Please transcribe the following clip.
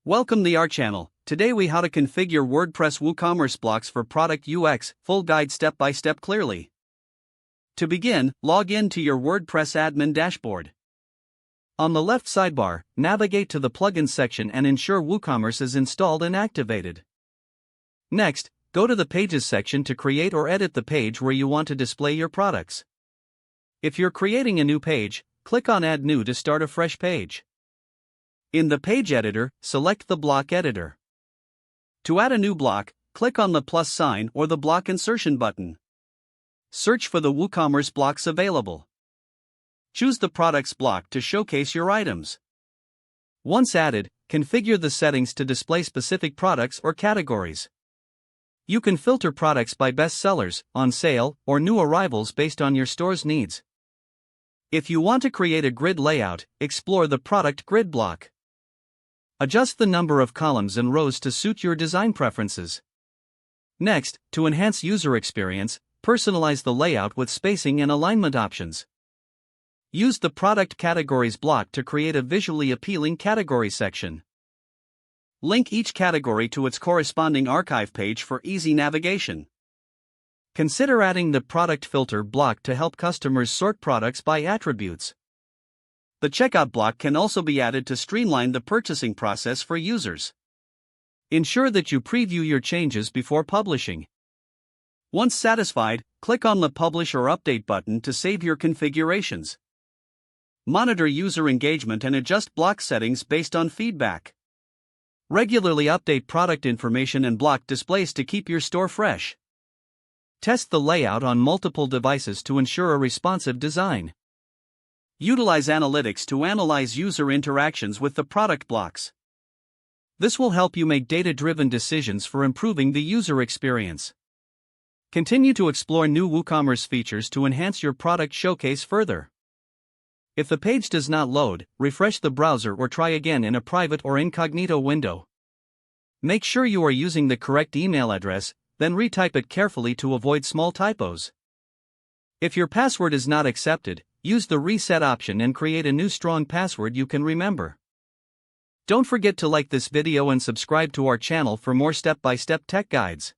Welcome to our channel. Today we how to configure WordPress WooCommerce blocks for product UX, full guide step by step clearly. To begin, log in to your WordPress admin dashboard. On the left sidebar, navigate to the plugins section and ensure WooCommerce is installed and activated. Next, go to the pages section to create or edit the page where you want to display your products. If you're creating a new page, click on Add New to start a fresh page. In the page editor, select the block editor. To add a new block, click on the plus sign or the block insertion button. Search for the WooCommerce blocks available. Choose the products block to showcase your items. Once added, configure the settings to display specific products or categories. You can filter products by best sellers, on sale, or new arrivals based on your store's needs. If you want to create a grid layout, explore the product grid block. Adjust the number of columns and rows to suit your design preferences. Next, to enhance user experience, personalize the layout with spacing and alignment options. Use the product categories block to create a visually appealing category section. Link each category to its corresponding archive page for easy navigation. Consider adding the product filter block to help customers sort products by attributes. The checkout block can also be added to streamline the purchasing process for users. Ensure that you preview your changes before publishing. Once satisfied, click on the Publish or Update button to save your configurations. Monitor user engagement and adjust block settings based on feedback. Regularly update product information and block displays to keep your store fresh. Test the layout on multiple devices to ensure a responsive design. Utilize analytics to analyze user interactions with the product blocks. This will help you make data-driven decisions for improving the user experience. Continue to explore new WooCommerce features to enhance your product showcase further. If the page does not load, refresh the browser or try again in a private or incognito window. Make sure you are using the correct email address, then retype it carefully to avoid small typos. If your password is not accepted, use the reset option and create a new strong password you can remember. Don't forget to like this video and subscribe to our channel for more step-by-step tech guides.